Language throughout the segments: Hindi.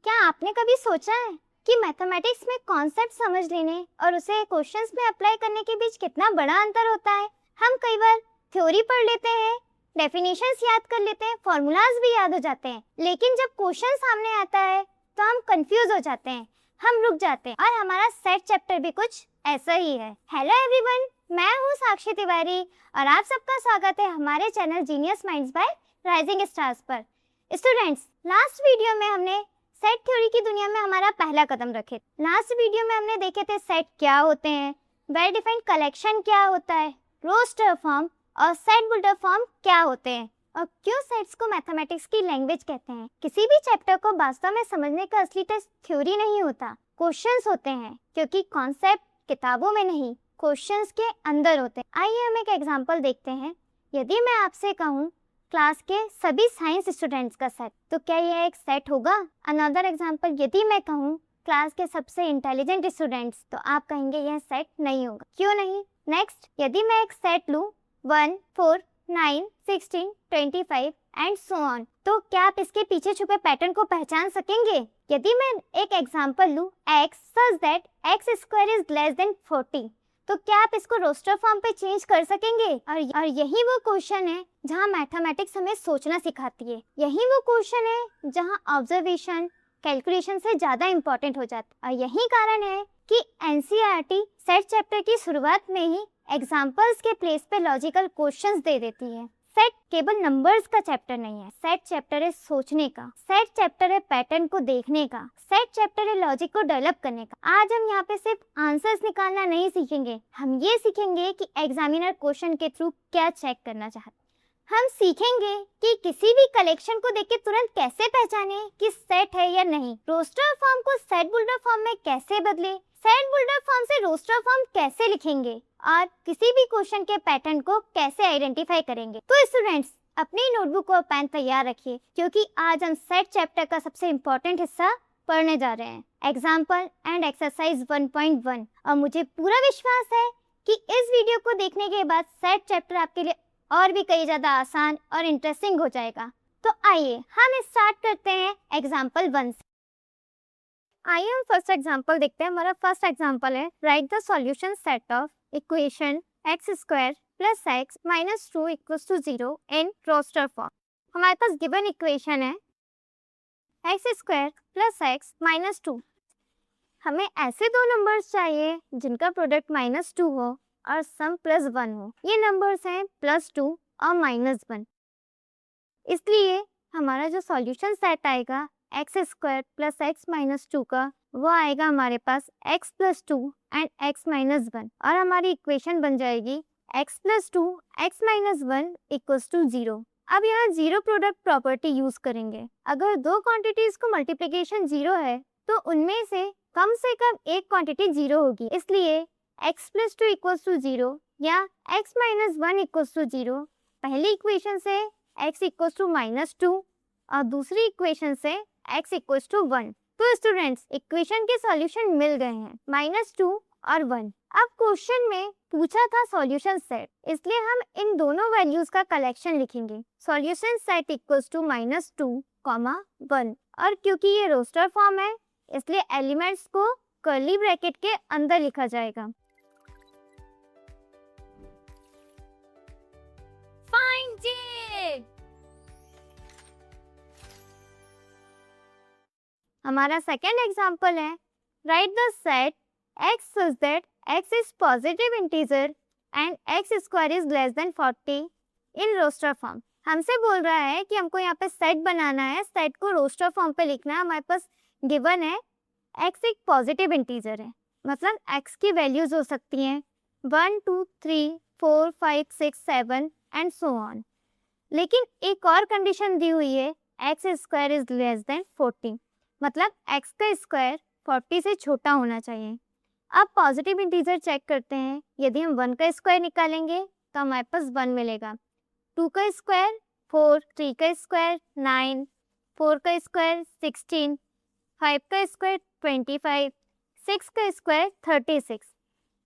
क्या आपने कभी सोचा है कि मैथमेटिक्स में कॉन्सेप्ट समझ लेने और उसे क्वेश्चंस में अप्लाई करने के बीच कितना बड़ा अंतर होता है। हम कई बार थ्योरी पढ़ लेते हैं, डेफिनेशंस याद कर लेते हैं, फॉर्मूलाज भी याद हो जाते हैं, लेकिन जब क्वेश्चन सामने आता है तो हम कंफ्यूज हो जाते हैं, हम रुक जाते हैं। और हमारा सेट चैप्टर भी कुछ ऐसा ही है। हेलो एवरीवन, मैं हूँ साक्षी तिवारी और आप सबका स्वागत है हमारे channel genius minds bye rising stars पर। स्टूडेंट्स, लास्ट वीडियो में हमने सेट थ्योरी की दुनिया में हमारा पहला कदम रखे। लास्ट वीडियो में हमने देखे थे सेट क्या होते हैं, वेल डिफाइंड कलेक्शन क्या होता है, रोस्टर फॉर्म और सेट बिल्डर फॉर्म क्या होते हैं और क्यों सेट्स को मैथमेटिक्स की लैंग्वेज कहते हैं। किसी भी चैप्टर को वास्तव में समझने का असली टेस्ट थ्योरी नहीं होता, क्वेश्चंस होते हैं, क्योंकि कॉन्सेप्ट किताबों में नहीं, क्वेश्चंस के अंदर होते हैं। आइए हम एक एग्जांपल देखते हैं। यदि मैं आपसे कहूँ क्लास के सभी साइंस स्टूडेंट्स का सेट, तो क्या यह एक सेट होगा? अनदर एग्जांपल, यदि मैं कहूँ क्लास के सबसे इंटेलिजेंट स्टूडेंट्स, तो आप कहेंगे यह सेट नहीं होगा। क्यों नहीं? नेक्स्ट, यदि मैं एक सेट लूँ 1, 4, 9, 16, 25 एंड सो ऑन, तो क्या आप इसके पीछे छुपे पैटर्न को पहचान सकेंगे? यदि मैं एक एग्जांपल लूँ x such that x square is less than 40, तो क्या आप इसको रोस्टर फॉर्म पे चेंज कर सकेंगे? और यही वो क्वेश्चन है जहाँ मैथमेटिक्स हमें सोचना सिखाती है। यही वो क्वेश्चन है जहाँ ऑब्जर्वेशन कैलकुलेशन से ज्यादा इंपॉर्टेंट हो जाता है। और यही कारण है कि एनसीईआरटी सेट चैप्टर की शुरुआत में ही एग्जांपल्स के प्लेस पे लॉजिकल क्वेश्चंस दे देती है। सेट केवल नंबर्स का चैप्टर नहीं है, सेट चैप्टर है सोचने का, सेट चैप्टर है पैटर्न को देखने का, सेट चैप्टर है लॉजिक को डेवलप करने का। आज हम यहाँ पे सिर्फ आंसर्स निकालना नहीं सीखेंगे, हम ये सीखेंगे कि एग्जामिनर क्वेश्चन के थ्रू क्या चेक करना चाहता है। हम सीखेंगे कि किसी भी कलेक्शन को देख के तुरंत कैसे पहचाने कि सेट है या नहीं, रोस्टर फॉर्म को सेट बिल्डर फॉर्म में कैसे बदले, सेट बिल्डर फॉर्म से रोस्टर फॉर्म कैसे लिखेंगे और किसी भी क्वेश्चन के पैटर्न को कैसे आइडेंटिफाई करेंगे। तो स्टूडेंट्स, अपनी नोटबुक और पेन तैयार रखिए, क्योंकि आज हम सेट चैप्टर का सबसे इम्पोर्टेंट हिस्सा पढ़ने जा रहे हैं, एग्जाम्पल एंड एक्सरसाइज 1.1। और मुझे पूरा विश्वास है कि इस वीडियो को देखने के बाद सेट चैप्टर आपके लिए और भी कई ज्यादा आसान और इंटरेस्टिंग हो जाएगा। तो आइए हम स्टार्ट करते हैं एग्जाम्पल 1 से। आइए हम फर्स्ट एग्जाम्पल देखते हैं। हमारा फर्स्ट एग्जाम्पल है, write the solution set of equation x square plus x minus 2 equals to 0 in roster form. हमारे पास गिवन इक्वेशन है x square plus x minus 2। हमें ऐसे दो नंबर्स चाहिए जिनका प्रोडक्ट -2 हो और सम +1 हो। ये नंबर्स हैं +2 और -1। इसलिए हमारा जो सॉल्यूशन सेट आएगा x square plus x minus 2 का, वो आएगा हमारे पास x plus 2 and x minus 1। और हमारी इक्वेशन बन जाएगी x plus 2 x minus 1 equals to 0। अब यहाँ जीरो प्रोडक्ट प्रॉपर्टी यूज करेंगे। अगर दो क्वांटिटीज को मल्टीप्लिकेशन 0 है तो उनमें से कम एक क्वांटिटी 0 होगी। इसलिए x प्लस 2 इक्वल्स टू 0 या x माइनस 1 इक्वल्स टू 0, पहली इक्वेशन से x इक्वल्स टू -2 और दूसरी इक्वेशन से x इक्वल्स टू 1। तो स्टूडेंट्स, इक्वेशन के सॉल्यूशन मिल गए हैं, -2 और 1। अब क्वेश्चन में पूछा था सॉल्यूशन सेट, इसलिए हम इन दोनों वैल्यूज का कलेक्शन लिखेंगे। Solution set equals to -2, 1। और क्योंकि ये रोस्टर फॉर्म है, इसलिए एलिमेंट्स को कर्ली ब्रैकेट के अंदर लिखा जाएगा। Find it! हमारा सेकेंड एग्जाम्पल है, write the set x such that x is positive integer and x square is less than 40 in roster form। हमसे बोल रहा है कि हमको यहाँ पे सेट बनाना है, सेट को रोस्टर फॉर्म पे लिखना है। हमारे पास गिवन है x एक पॉजिटिव इंटीजर है, मतलब x की वैल्यूज हो सकती हैं 1, 2, 3, 4, 5, 6, 7 एंड सो ऑन। लेकिन एक और कंडीशन दी हुई है, x square is less than 40, मतलब x का स्क्वायर 40 से छोटा होना चाहिए। अब पॉजिटिव इंटीजर चेक करते हैं। यदि हम 1 का स्क्वायर निकालेंगे तो हमारे पास 1 मिलेगा, 2 का स्क्वायर 4, 3 का स्क्वायर 9, 4 का स्क्वायर 16, 5 का स्क्वायर 25, 6 का स्क्वायर 36।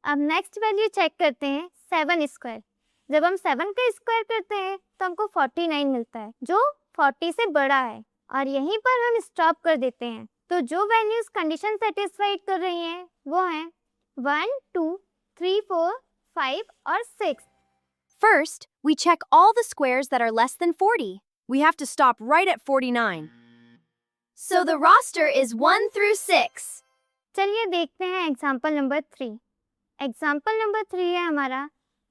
अब नेक्स्ट वैल्यू चेक करते हैं, 7 स्क्वायर। जब हम 7 का स्क्वायर करते हैं तो हमको 49 मिलता है, जो 40 से बड़ा है। और यहीं पर हम स्टॉप कर देते हैं। तो जो वैल्यूज कंडीशन सेटिस्फाइड कर रही हैं वो हैं 1, 2, 3, 4, 5 और 6. First, we check all the squares that are less than 40. We have to stop right at 49. So the roster is 1 through 6. चलिए देखते हैं एग्जाम्पल नंबर 3. एग्जाम्पल नंबर 3 है हमारा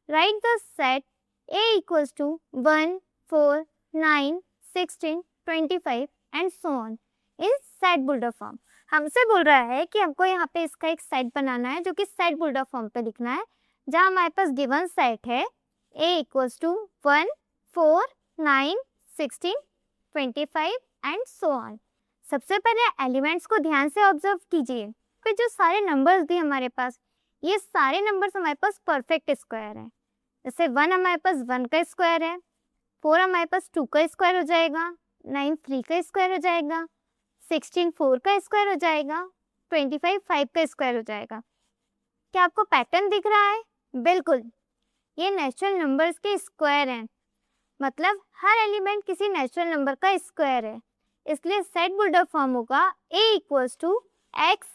right the set a equals to 1, 4, 9, 16, 25 and so on in set builder form. हमसे बोल रहा है कि हमको यहाँ पे इसका एक सेट बनाना है जो कि सेट बुल्डर फॉर्म पे लिखना है, जहाँ हमारे पास गिवन सेट है a equals to 1, 4, 9, 16, 25 and so on. सबसे पहले एलिमेंट्स को ध्यान से ऑब्जर्व कीजिए. फिर जो सारे नंबर्स दिए हमारे पास, ये सारे नंबर्स हमारे पास परफेक्ट स्क्वायर है. जैसे 1 हमारे पास 1 का स्क्वायर है, 4 हमारे पास 2 का स्क्वायर हो जाएगा, 9 3 का स्क्वायर हो जाएगा, 16 4 का स्क्वायर हो जाएगा, 25 5 का स्क्वायर हो जाएगा. क्या आपको पैटर्न दिख रहा है? बिल्कुल, ये नेचुरल नंबर्स के स्क्वायर हैं. मतलब हर एलिमेंट किसी नेचुरल नंबर का स्क्वायर है. इसलिए सेट बुल्डर फॉर्म होगा a equals to x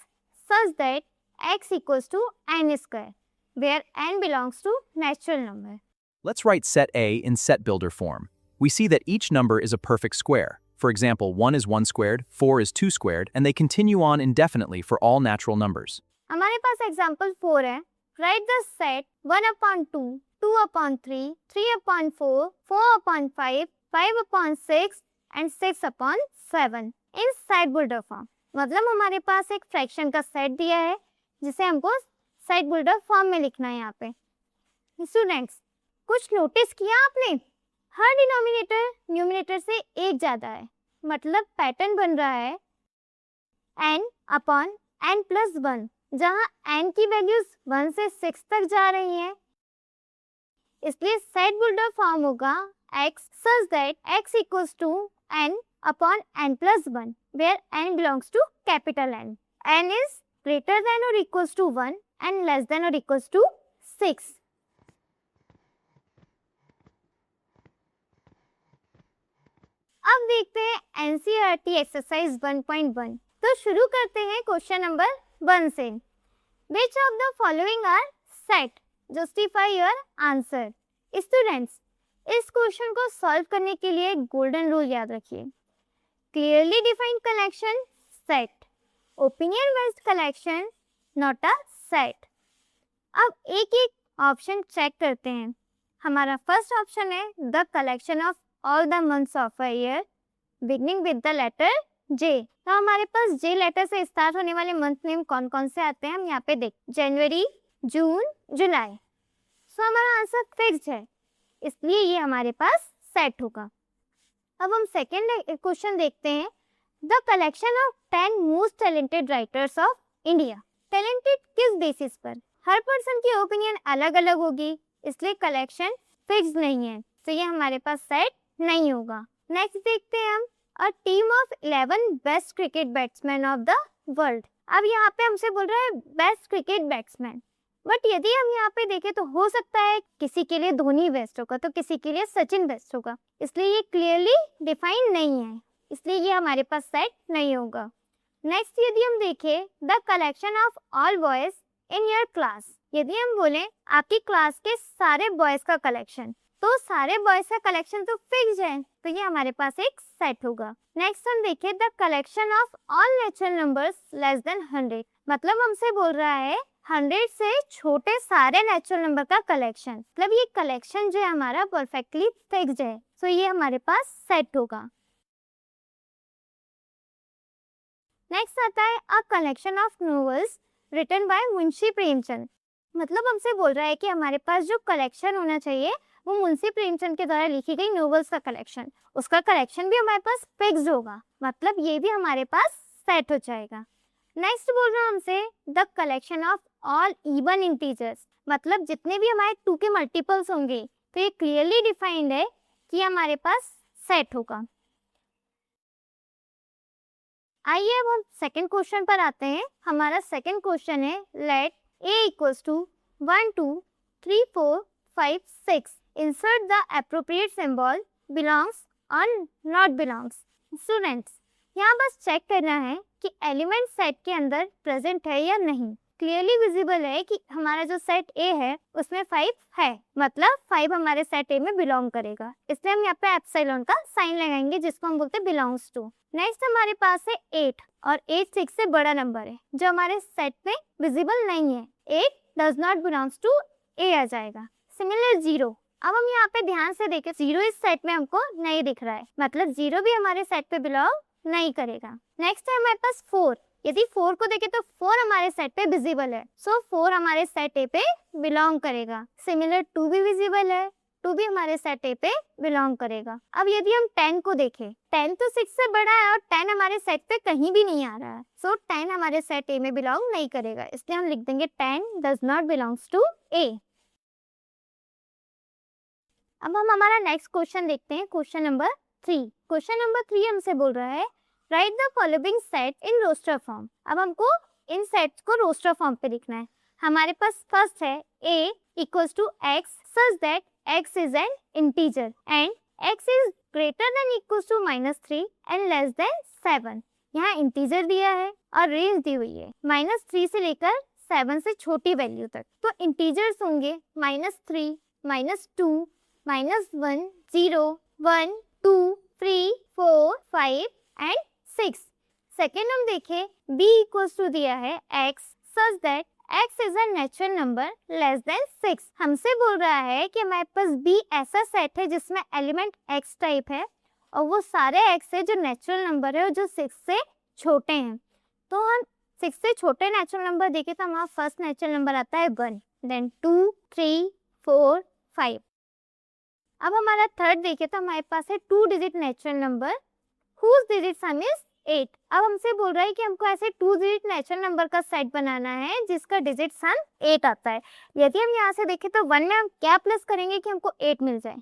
such that x equals to n square, where n belongs to natural number. Let's write set A in set builder form. We see that each number is a perfect square. For example, 1 is 1 squared, 4 is 2 squared, and they continue on indefinitely for all natural numbers. हमारे पास एग्जाम्पल 4 है. Write the set 1/2, 2/3, 3/4, 4/5, 5/6 and 6/7 in set builder form. मतलब हमारे पास एक फ्रैक्शन का सेट दिया है जिसे हमको सेट बुल्डर फॉर्म में लिखना है. यहाँ पे स्टूडेंट्स, कुछ नोटिस किया आपने? हर डिनोमिनेटर न्यूमिनेटर से एक ज्यादा है. मतलब पैटर्न बन रहा है n/n+1, जहाँ n की वैल्यूज 1 से 6 तक जा रही हैं. इसलिए सेट बुल्डर फॉर्म होगा x such that x equals to n/n+1, where n belongs to capital N. n is greater than or equals to 1 and less than or equals to 6. अब देखते हैं NCERT एक्सरसाइज 1.1. तो शुरू करते हैं क्वेश्चन नंबर 1 से. Which of the following are set? Justify your answer. Students, इस क्वेश्चन को सॉल्व करने के लिए गोल्डन रूल याद रखिए. Clearly defined collection set, opinion based collection not a set. अब एक एक ऑप्शन चेक करते हैं. हमारा फर्स्ट ऑप्शन है the collection of all the months of a year beginning with the letter J. तो हमारे पास जे लेटर से स्टार्ट होने वाले मंथ नेम कौन कौन से आते हैं हम यहाँ पे देख. जनवरी, जून, जुलाई. सो हमारा आंसर फिक्स्ड है, इसलिए ये हमारे पास सेट होगा. अब हम सेकेंड क्वेश्चन देखते हैं. The collection of 10 most talented writers of India. Talented किस बेसिस पर? हर पर्सन की ओपिनियन अलग अलग होगी, इसलिए कलेक्शन फिक्स नहीं है, तो ये हमारे पास सेट नहीं होगा. नेक्स्ट देखते हैं हम a team of 11 best cricket batsman of the world. अब यहाँ पे हमसे बोल रहा है बेस्ट क्रिकेट बैट्समैन, बट यदि हम यहाँ पे देखें तो हो सकता है किसी के लिए धोनी बेस्ट होगा तो किसी के लिए सचिन बेस्ट होगा, इसलिए ये क्लियरली डिफाइन नहीं है, इसलिए ये हमारे पास सेट नहीं होगा. नेक्स्ट यदि हम देखें the collection of all boys in your class. यदि हम बोले आपकी क्लास के सारे बॉयज का कलेक्शन, तो सारे बॉयज का कलेक्शन तो फिक्स है, तो ये हमारे पास एक सेट होगा. नेक्स्ट हम देखें the collection of all natural numbers less than 100. मतलब हमसे बोल रहा है 100 से छोटे सारे नेचुरल नंबर का कलेक्शन. मतलब ये कलेक्शन जो है हमारा परफेक्टली फिक्स्ड है, सो ये हमारे पास सेट होगा. नेक्स्ट आता है a collection of novels written by Munshi Premchand. मतलब हमसे बोल रहा है कि हमारे पास जो कलेक्शन होना चाहिए वो मुंशी प्रेमचंद के द्वारा लिखी गई नॉवेल्स का कलेक्शन, उसका कलेक्शन भी हमारे पास फिक्स्ड होगा. मतलब ये भी हमारे पास सेट हो जाएगा. नेक्स्ट बोल रहा है हमसे the collection of all even integers. मतलब जितने भी हमारे 2 के मल्टीपल्स होंगे, तो ये क्लियरली डिफाइंड है कि हमारे पास सेट होगा. आइए अब हम सेकंड क्वेश्चन पर आते हैं. हमारा सेकंड क्वेश्चन है late a equals to 1 2 3 4 5 6. Insert the appropriate symbol belongs or not belongs. Students, यहाँ बस चेक करना है कि एलिमेंट सेट के अंदर प्रेजेंट है या नहीं। क्लियरली विजिबल है कि हमारा जो सेट ए है उसमें 5 है, मतलब 5 हमारे सेट ए में बिलोंग करेगा, इसलिए हम यहाँ पे एप्सिलॉन का साइन लगाएंगे जिसको हम बोलते हैं बिलोंग्स टू। नेक्स्ट हमारे पास है 8 और 8 6 से बड़ा नंबर है जो हमारे सेट में विजिबल नहीं है। 8 डज नॉट बिलोंग्स टू ए आ जाएगा। सिमिलर 0, अब हम यहाँ पे ध्यान से देखें 0 इस सेट में हमको नहीं दिख रहा है, मतलब 0 भी हमारे सेट पे बिलोंग नहीं करेगा। नेक्स्ट है हमारे पास 4, यदि 4 को देखें तो 4 हमारे सेट पे विजिबल है, सो 4 हमारे सेट ए पे बिलोंग करेगा। सिमिलर 2 भी विजिबल है, 2 भी हमारे सेट ए पे बिलोंग करेगा। अब यदि हम 10 को देखें, 10 तो 6 से बड़ा है और 10 हमारे सेट पे कहीं भी नहीं आ रहा है, सो 10 हमारे सेट ए में बिलोंग नहीं करेगा, इसलिए हम लिख देंगे 10 डज नॉट बिलोंग्स टू ए। अब हम हमारा नेक्स्ट क्वेश्चन देखते हैं, क्वेश्चन नंबर 3। क्वेश्चन नंबर 3 हमसे बोल रहा है write the following set in roster form. अब हमको इन सेट्स को रोस्टर फॉर्म पे लिखना है। हमारे पास फर्स्ट है a equals to x such that x is an integer and x is greater than equals to -3 and less than 7। यहाँ इंटीजर दिया है और रेंज दी हुई है -3 से लेकर 7 से छोटी वैल्यू तक। तो इंटीजर्स होंगे -3, -2, -1, 0, 1, 2, 3, 4, 5 एंड 6। सेकेंड हम देखें b इक्वल्स टू दिया है x such that x is a natural number less than 6। हमसे बोल रहा है कि हमारे पास b ऐसा सेट है जिसमें एलिमेंट x टाइप है और वो सारे x है जो नेचुरल नंबर है और जो 6 से छोटे हैं। तो हम 6 से छोटे नेचुरल नंबर देखें तो हमारा फर्स्ट नेचुरल नंबर आता है 1, देन 2, 3, 4, 5। अब हमारा थर्ड देखें तो हमारे पास है 2 digit natural number whose digit sum is 8। अब हमसे बोल रहा है कि हमको ऐसे 2 डिजिट नेचुरल नंबर का सेट बनाना है जिसका डिजिट सम 8 आता है। यदि हम यहाँ से देखें तो 1 में हम क्या प्लस करेंगे कि हमको 8 मिल जाए।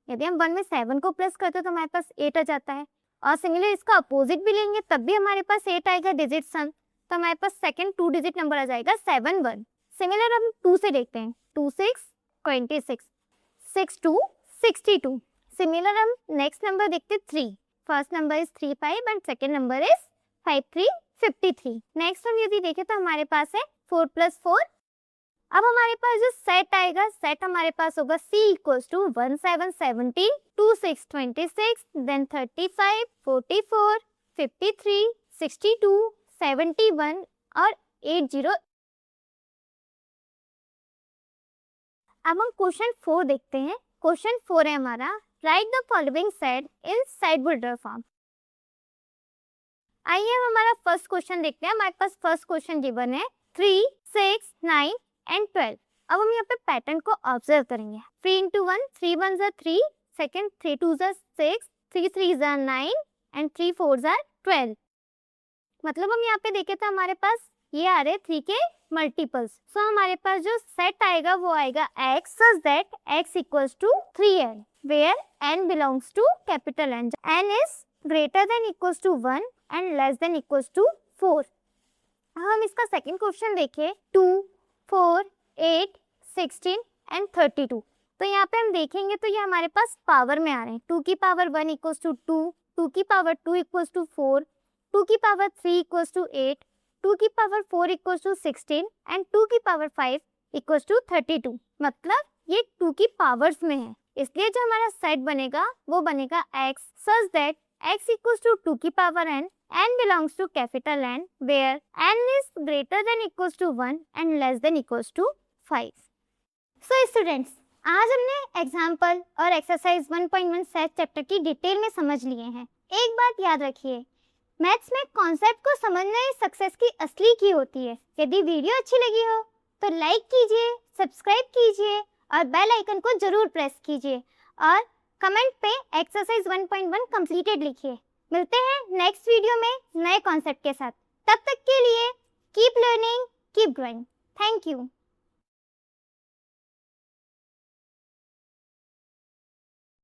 यदि हम 1 में 7 को प्लस करते तो हमारे पास 8 आ जाता है, और सिमिलर इसका अपोजिट भी लेंगे तब भी हमारे पास 8 आएगा डिजिट सम, तो हमारे पास सेकेंड 2 डिजिट नंबर आ जाएगा 7 1। सिमिलर हम 2 से देखते हैं, 2 6 26, 6 2 62। सिमिलर हम नेक्स्ट नंबर देखते 3, first number is 3 5 and second number is 5 3 53। Next हम यदि देखें तो हमारे पास है 4 + 4। अब हमारे पास जो सेट आएगा, सेट हमारे पास होगा c इक्वल्स टू 1 7 17, 2 6 26, देन 35 44 53 62 71 और 80। अब हम क्वेश्चन 4 देखते हैं। क्वेश्चन 4 है हमारा right the following set in side border form. आइए हम हमारा फर्स्ट क्वेश्चन देखते हैं। हमारे पास फर्स्ट क्वेश्चन गिवन है 3 6 9 एंड 12। अब हम यहाँ पे पैटर्न को ऑब्जर्व करेंगे। 3 × 1, 3 1 = 3, सेकंड 3 2 = 6, 3 3 = 9 एंड 3 4 = 12। मतलब हम यहाँ पे देखें तो हमारे पास ये आ रहे 3 के मल्टीपल्स। सो हमारे पास जो सेट आएगा वो आएगा x such that x equals to 3n where n belongs to capital N. n is greater than equals to 1 and less than equals to 4। अब हम इसका सेकंड क्वेश्चन देखें 2 4 8 16 एंड 32। तो यहाँ पे हम देखेंगे तो ये हमारे पास पावर में आ रहे हैं। 2 की पावर 1 इक्वल्स टू 2, 2 की पावर 2 इक्वल्स टू 4, 2 की पावर 3 इक्वल्स टू 8, 2 की पावर 4 इक्वल्स टू 16 एंड 2 की पावर 5 इक्वल्स टू 32। मतलब ये 2 की पावर्स में है, इसलिए जो हमारा सेट बनेगा वो बनेगा x such that x equals to 2 की power n, n belongs to capital N where n is greater than equals to 1 and less than equals to 5। So students, आज हमने एग्जाम्पल और एक्सरसाइज 1.1 सेट चैप्टर की डिटेल में समझ लिए हैं। एक बात याद रखिए, मैथ्स में कॉन्सेप्ट को समझना ही सक्सेस की असली की होती है। यदि वीडियो अच्छी लगी हो तो लाइक कीजिए, सब्सक्राइब कीजिए और बेल आइकन को जरूर प्रेस कीजिए और कमेंट पे एक्सरसाइज 1.1 कंप्लीटेड लिखिए। मिलते हैं नेक्स्ट वीडियो में नए कॉन्सेप्ट के साथ। तब तक के लिए keep learning, keep growing. Thank you.